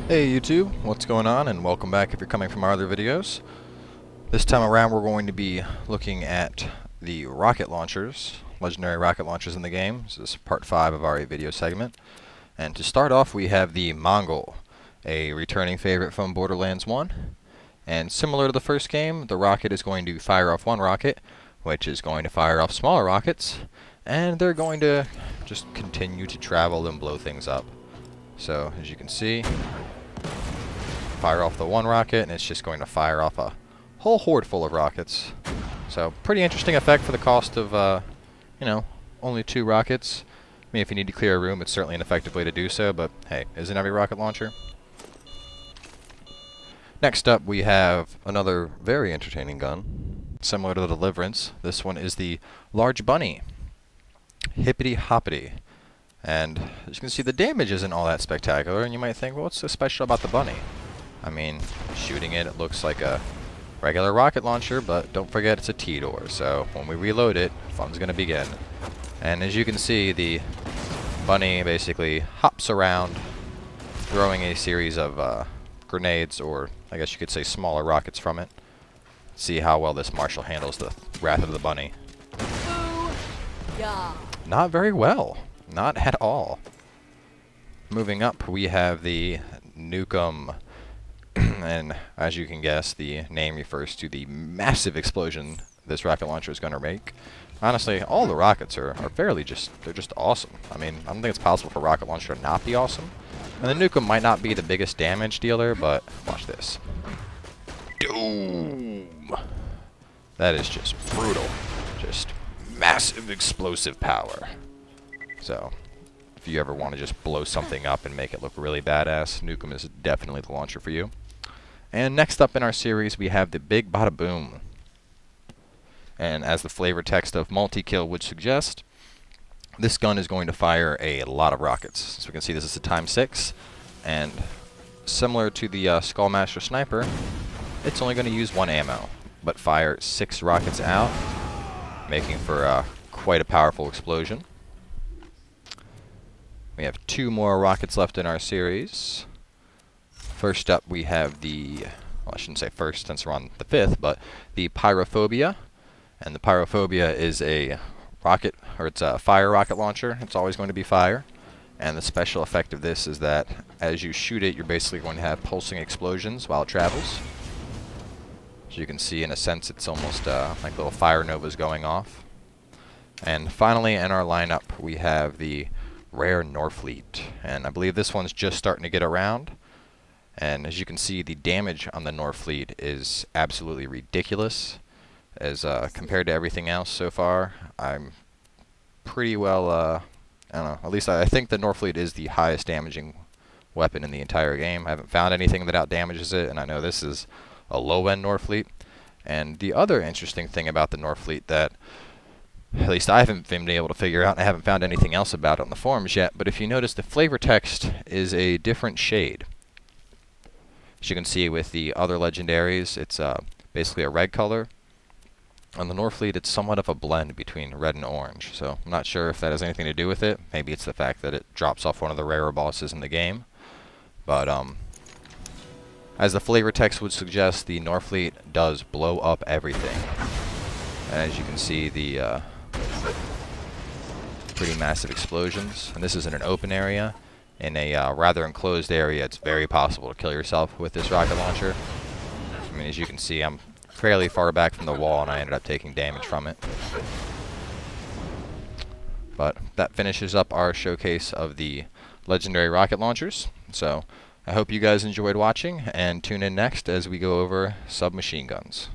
Hey YouTube, what's going on, and welcome back if you're coming from our other videos. This time around we're going to be looking at the rocket launchers, legendary rocket launchers in the game. This is part 5 of our video segment. And to start off we have the Mongol, a returning favorite from Borderlands 1. And similar to the first game, the rocket is going to fire off one rocket, which is going to fire off smaller rockets, and they're going to just continue to travel and blow things up. So as you can see, fire off the one rocket and it's just going to fire off a whole horde full of rockets. So pretty interesting effect for the cost of only 2 rockets. I mean, if you need to clear a room, it's certainly an effective way to do so, but hey, isn't every rocket launcher? Next up we have another very entertaining gun, similar to the Deliverance. This one is the Large Bunny, Hippity Hoppity. And as you can see, the damage isn't all that spectacular, and you might think, well, what's so special about the bunny? I mean, shooting it, it looks like a regular rocket launcher, but don't forget it's a T-door, so when we reload it, fun's gonna begin. And as you can see, the bunny basically hops around, throwing a series of grenades, or I guess you could say smaller rockets from it. See how well this Marshal handles the wrath of the bunny. Yeah. Not very well. Not at all. Moving up, we have the Newcombe, and as you can guess, the name refers to the massive explosion this rocket launcher is going to make. Honestly, all the rockets are fairly they're just awesome. I mean, I don't think it's possible for a rocket launcher to not be awesome. And the Newcombe might not be the biggest damage dealer, but watch this. Doom! That is just brutal. Just massive explosive power. So, if you ever want to just blow something up and make it look really badass, Newcombe is definitely the launcher for you. And next up in our series, we have the big Bada Boom. And as the flavor text of multi-kill would suggest, this gun is going to fire a lot of rockets. So we can see this is a ×6, and similar to the Skullmaster Sniper, it's only going to use 1 ammo, but fire 6 rockets out, making for quite a powerful explosion. We have 2 more rockets left in our series. First up we have the, well, I shouldn't say first since we're on the 5th, but the Pyrophobia. And the Pyrophobia is a rocket, or it's a fire rocket launcher. It's always going to be fire. And the special effect of this is that as you shoot it, you're basically going to have pulsing explosions while it travels. As you can see, in a sense, it's almost like little fire novas going off. And finally in our lineup we have the rare Norfleet, and I believe this one's just starting to get around. And as you can see, the damage on the Norfleet is absolutely ridiculous as compared to everything else so far. I'm pretty well, I don't know, at least I think the Norfleet is the highest damaging weapon in the entire game. I haven't found anything that outdamages it, and I know this is a low-end Norfleet. And the other interesting thing about the Norfleet that at least I haven't been able to figure out, and I haven't found anything else about it on the forums yet, but if you notice, the flavor text is a different shade. As you can see with the other Legendaries, it's basically a red color. On the Norfleet, it's somewhat of a blend between red and orange, so I'm not sure if that has anything to do with it. Maybe it's the fact that it drops off one of the rarer bosses in the game. But as the flavor text would suggest, the Norfleet does blow up everything. And as you can see, the pretty massive explosions, and this is in an open area. In a rather enclosed area, it's very possible to kill yourself with this rocket launcher. I mean, as you can see, I'm fairly far back from the wall, and I ended up taking damage from it. But that finishes up our showcase of the legendary rocket launchers. So I hope you guys enjoyed watching, and tune in next as we go over submachine guns.